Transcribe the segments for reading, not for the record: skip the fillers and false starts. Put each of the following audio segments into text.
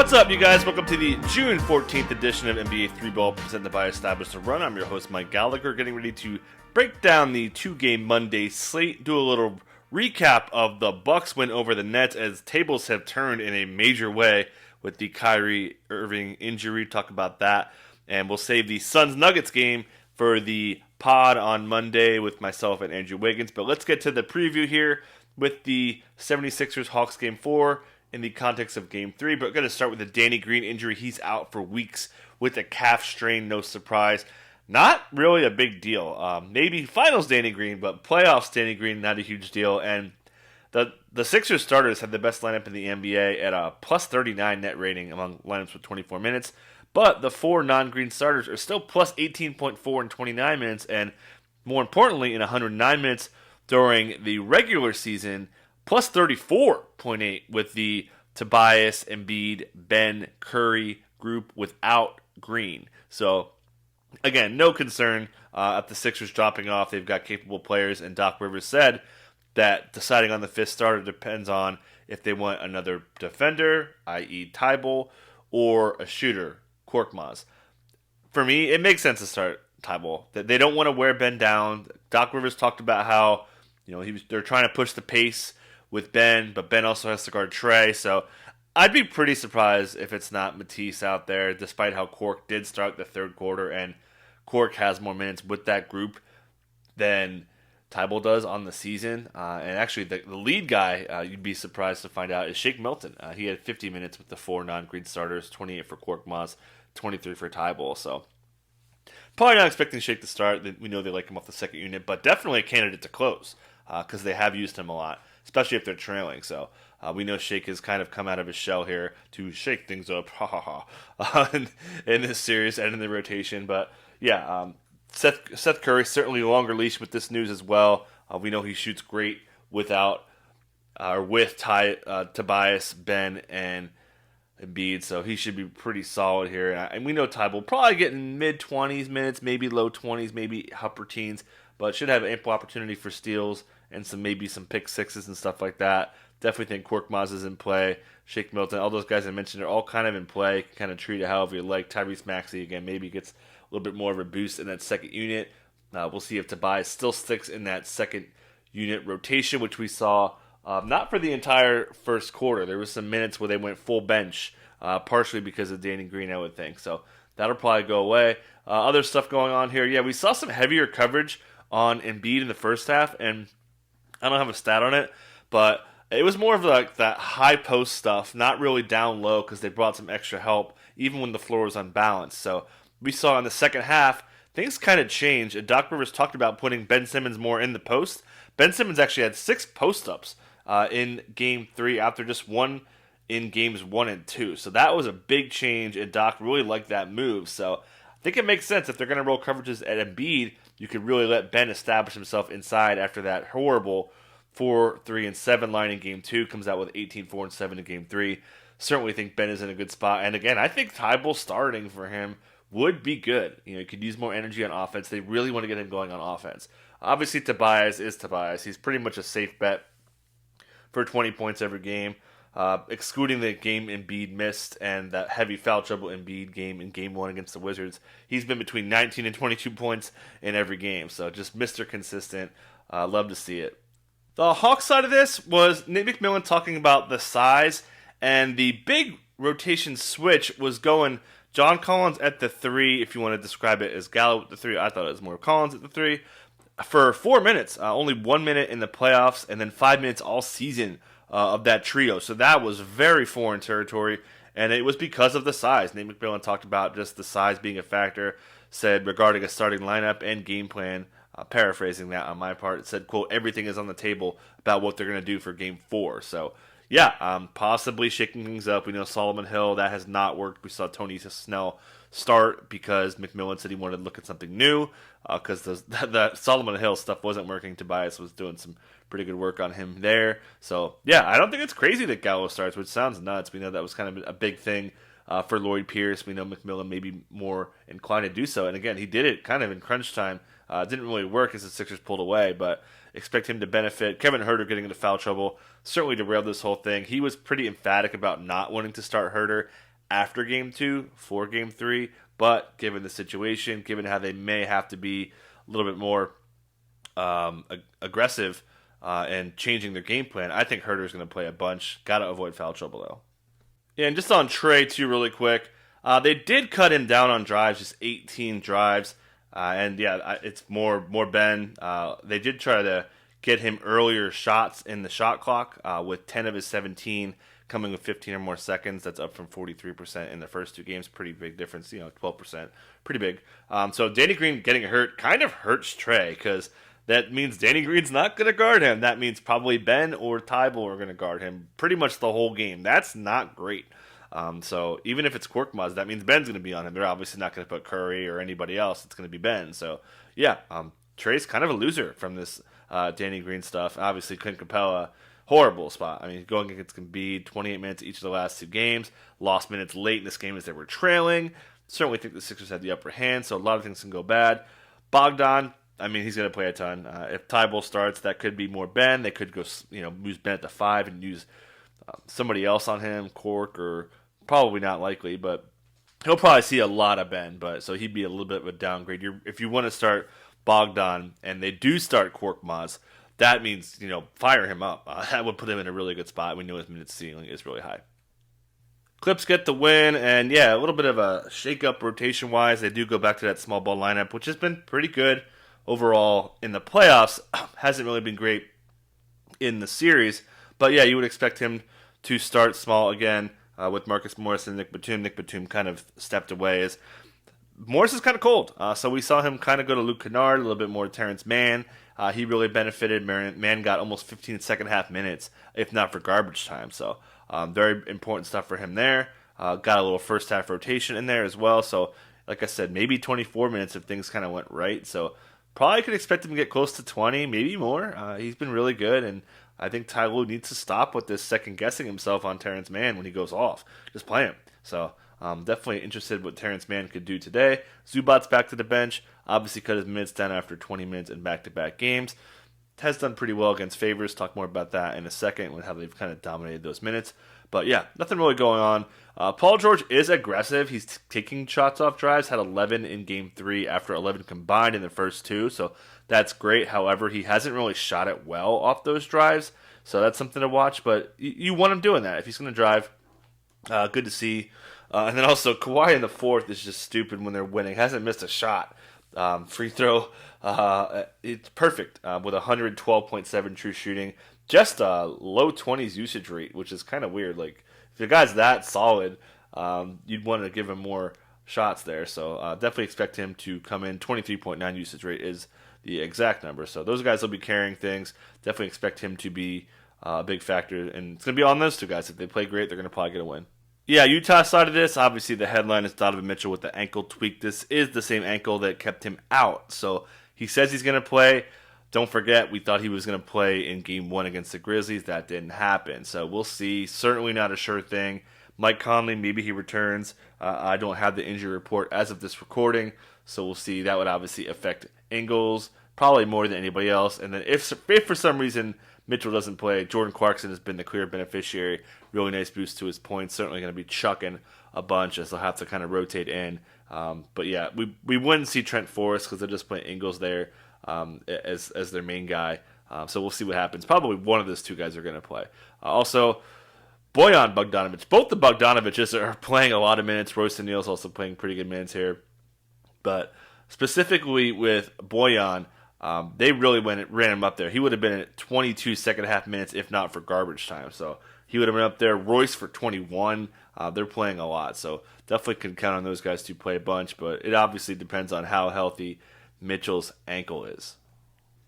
What's up, you guys? Welcome to the June 14th edition of NBA 3-Ball presented by Established to Run. I'm your host, Mike Gallagher, getting ready to break down the two-game Monday slate, do a little recap of the Bucks win over the Nets as tables have turned in a major way with the Kyrie Irving injury. Talk about that, and we'll save the Suns-Nuggets game for the pod on Monday with myself and Andrew Wiggins. But let's get to the preview here with the 76ers-Hawks Game 4 in the context of Game 3. But we're going to start with the Danny Green injury. He's out for weeks with a calf strain, no surprise. Not really a big deal. Maybe finals Danny Green, but playoffs Danny Green, not a huge deal. And the Sixers starters had the best lineup in the NBA at a plus 39 net rating among lineups with 24 minutes. But the four non-Green starters are still plus 18.4 in 29 minutes. And more importantly, in 109 minutes during the regular season, plus 34.8 with the Tobias, Embiid, Ben, Curry group without Green. So, again, no concern at the Sixers dropping off. They've got capable players, and Doc Rivers said that deciding on the fifth starter depends on if they want another defender, i.e. Tybal, or a shooter, Korkmaz. For me, it makes sense to start Tybal. They don't want to wear Ben down. Doc Rivers talked about how they're trying to push the pace with Ben, but Ben also has to guard Trey, so I'd be pretty surprised if it's not Matisse out there, despite how Cork did start the third quarter, and Cork has more minutes with that group than Tybal does on the season. And actually, the lead guy, you'd be surprised to find out, is Shake Milton. He had 50 minutes with the four non-Green starters, 28 for Korkmaz, 23 for Tybal, so probably not expecting Shake to start. We know they like him off the second unit, but definitely a candidate to close because they have used him a lot, especially if they're trailing. So we know Shake has kind of come out of his shell here to shake things up in this series and in the rotation. But yeah, Seth Curry certainly a longer leash with this news as well. We know he shoots great with Tobias, Ben, and Embiid, so he should be pretty solid here. And we know Tybal will probably get in mid-20s minutes, maybe low 20s, maybe upper teens, but should have ample opportunity for steals and maybe some pick sixes and stuff like that. Definitely think Korkmaz is in play. Shake Milton, all those guys I mentioned are all kind of in play. You can kind of treat it however you like. Tyrese Maxey, again, maybe gets a little bit more of a boost in that second unit. We'll see if Tobias still sticks in that second unit rotation, which we saw not for the entire first quarter. There was some minutes where they went full bench, partially because of Danny Green, I would think. So that'll probably go away. Other stuff going on here. Yeah, we saw some heavier coverage on Embiid in the first half, and I don't have a stat on it, but it was more of like that high post stuff, not really down low because they brought some extra help even when the floor was unbalanced. So we saw in the second half, things kind of changed, and Doc Rivers talked about putting Ben Simmons more in the post. Ben Simmons actually had 6 post-ups in Game 3 after just one in Games 1 and 2. So that was a big change, and Doc really liked that move. So I think it makes sense if they're going to roll coverages at Embiid, you could really let Ben establish himself inside after that horrible 4-3-7 line in Game 2. Comes out with 18-4-7 in Game 3. Certainly think Ben is in a good spot. And again, I think Tybal starting for him would be good. He could use more energy on offense. They really want to get him going on offense. Obviously, Tobias is Tobias. He's pretty much a safe bet for 20 points every game. Excluding the game Embiid missed and that heavy foul trouble Embiid game in Game 1 against the Wizards, he's been between 19 and 22 points in every game. So just Mr. Consistent. Love to see it. The Hawks side of this was Nick McMillan talking about the size, and the big rotation switch was going John Collins at the 3, if you want to describe it as Gallo at the 3. I thought it was more Collins at the 3. For 4 minutes, only 1 minute in the playoffs, and then 5 minutes all season of that trio. So that was very foreign territory, and it was because of the size. Nate McMillan talked about just the size being a factor, said regarding a starting lineup and game plan, paraphrasing that on my part, it said, quote, everything is on the table about what they're going to do for Game 4. So, yeah, possibly shaking things up. We know Solomon Hill, that has not worked. We saw Tony Snell start because McMillan said he wanted to look at something new because the Solomon Hill stuff wasn't working. Tobias was doing some pretty good work on him there. So, yeah, I don't think it's crazy that Gallo starts, which sounds nuts. We know that was kind of a big thing for Lloyd Pierce. We know McMillan may be more inclined to do so. And, again, he did it kind of in crunch time. It didn't really work as the Sixers pulled away, but expect him to benefit. Kevin Huerter getting into foul trouble certainly derailed this whole thing. He was pretty emphatic about not wanting to start Huerter after game 2 for game 3. But given the situation, given how they may have to be a little bit more aggressive and changing their game plan, I think Herter's going to play a bunch. Got to avoid foul trouble, though. Yeah, and just on Trey, too, really quick. They did cut him down on drives, just 18 drives. And yeah, it's more Ben. They did try to get him earlier shots in the shot clock with 10 of his 17 coming with 15 or more seconds. That's up from 43% in the first 2 games. Pretty big difference, 12%. Pretty big. So Danny Green getting hurt kind of hurts Trey because that means Danny Green's not going to guard him. That means probably Ben or Tybal are going to guard him pretty much the whole game. That's not great. So even if it's Korkmaz, that means Ben's going to be on him. They're obviously not going to put Curry or anybody else. It's going to be Ben. So yeah, Trey's kind of a loser from this Danny Green stuff. Obviously, Clint Capella, horrible spot. I mean, going against Embiid, 28 minutes each of the last 2 games. Lost minutes late in this game as they were trailing. Certainly think the Sixers had the upper hand, so a lot of things can go bad. Bogdan, I mean, he's going to play a ton. If Tybal starts, that could be more Ben. They could go, use Ben at the 5 and use somebody else on him, Cork, or probably not likely, but he'll probably see a lot of Ben. But so he'd be a little bit of a downgrade. If you want to start Bogdan and they do start Korkmaz, that means fire him up. That would put him in a really good spot. We know his minutes ceiling is really high. Clips get the win, and yeah, a little bit of a shake-up rotation-wise. They do go back to that small ball lineup, which has been pretty good overall in the playoffs. Hasn't really been great in the series, but yeah, you would expect him to start small again with Marcus Morris and Nick Batum. Nick Batum kind of stepped away as Morris is kind of cold, so we saw him kind of go to Luke Kennard, a little bit more to Terrence Mann. He really benefited. Mann got almost 15 second half minutes, if not for garbage time, so very important stuff for him there. Got a little first half rotation in there as well, so like I said, maybe 24 minutes if things kind of went right, so probably could expect him to get close to 20, maybe more. He's been really good, and I think Ty Lue needs to stop with this second-guessing himself on Terrence Mann when he goes off. Just play him. So definitely interested what Terrence Mann could do today. Zubac's back to the bench. Obviously cut his minutes down after 20 minutes in back-to-back games. Has done pretty well against Favors. Talk more about that in a second with how they've kind of dominated those minutes. But yeah, nothing really going on. Paul George is aggressive. He's taking shots off drives. Had 11 in Game 3 after 11 combined in the first 2. So that's great. However, he hasn't really shot it well off those drives. So that's something to watch. But you want him doing that. If he's going to drive, good to see. And then also, Kawhi in the 4th is just stupid when they're winning. Hasn't missed a shot. Free throw, it's perfect with 112.7 true shooting. Just a low 20s usage rate, which is kind of weird. Like, if the guy's that solid, you'd want to give him more shots there. So definitely expect him to come in. 23.9 usage rate is the exact number. So those guys will be carrying things. Definitely expect him to be a big factor. And it's going to be on those 2 guys. If they play great, they're going to probably get a win. Yeah, Utah side of this, obviously the headline is Donovan Mitchell with the ankle tweak. This is the same ankle that kept him out. So he says he's going to play. Don't forget, we thought he was going to play in Game 1 against the Grizzlies. That didn't happen. So we'll see. Certainly not a sure thing. Mike Conley, maybe he returns. I don't have the injury report as of this recording. So we'll see. That would obviously affect Ingles, probably more than anybody else. And then if for some reason Mitchell doesn't play, Jordan Clarkson has been the clear beneficiary. Really nice boost to his points. Certainly going to be chucking a bunch as they'll have to kind of rotate in. But yeah, we wouldn't see Trent Forrest because they're just playing Ingles there as their main guy. So we'll see what happens. Probably one of those 2 guys are going to play. Also, Bojan Bogdanovic. Both the Bogdanoviches are playing a lot of minutes. Royce O'Neal's also playing pretty good minutes here. But specifically with Bojan, they really ran him up there. He would have been at 22 second half minutes if not for garbage time. So he would have been up there. Royce for 21. They're playing a lot. So definitely can count on those guys to play a bunch. But it obviously depends on how healthy Mitchell's ankle is.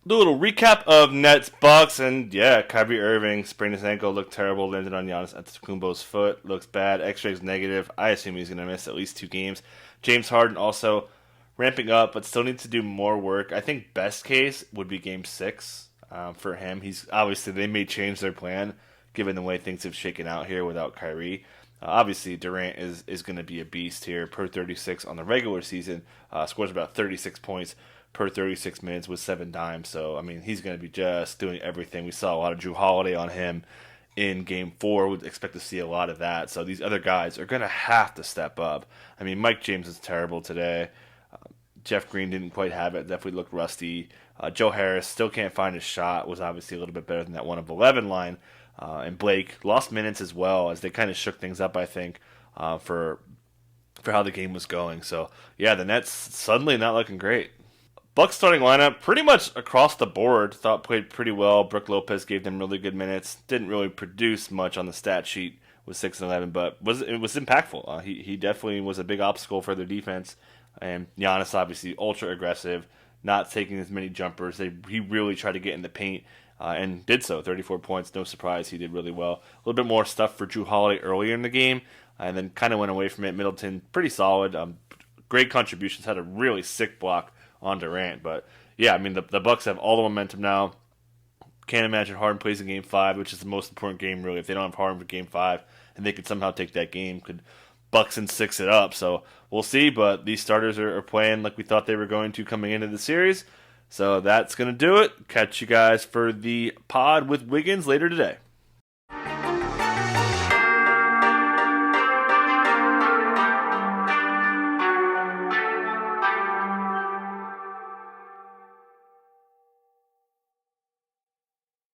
Do a little recap of Nets Bucks. And yeah, Kyrie Irving sprained his ankle. Looked terrible. Landed on Giannis Antetokounmpo's foot. Looks bad. X-rays negative. I assume he's going to miss at least 2 games. James Harden also ramping up, but still needs to do more work. I think best case would be Game 6 for him. He's obviously, they may change their plan given the way things have shaken out here without Kyrie. Obviously, Durant is going to be a beast here. Per 36 on the regular season, scores about 36 points per 36 minutes with 7 dimes. So, I mean, he's going to be just doing everything. We saw a lot of Drew Holiday on him in Game 4. Would expect to see a lot of that. So these other guys are going to have to step up. I mean, Mike James is terrible today. Jeff Green didn't quite have it. Definitely looked rusty. Joe Harris still can't find his shot. Was obviously a little bit better than that 1 of 11 line. And Blake lost minutes as well as they kind of shook things up, I think, for how the game was going. So, yeah, the Nets suddenly not looking great. Bucks starting lineup, pretty much across the board, thought played pretty well. Brook Lopez gave them really good minutes. Didn't really produce much on the stat sheet with 6 and 11, but it was impactful. He definitely was a big obstacle for their defense. And Giannis obviously ultra aggressive, not taking as many jumpers. He really tried to get in the paint and did so. 34 points, no surprise. He did really well. A little bit more stuff for Jrue Holiday earlier in the game, and then kind of went away from it. Middleton, pretty solid. Great contributions. Had a really sick block on Durant. But, yeah, I mean, the Bucks have all the momentum now. Can't imagine Harden plays in Game 5, which is the most important game, really. If they don't have Harden for Game 5 and they could somehow take that game, could Bucks and 6 it up. So we'll see, but these starters are playing like we thought they were going to coming into the series. So that's going to do it. Catch you guys for the pod with Wiggins later today.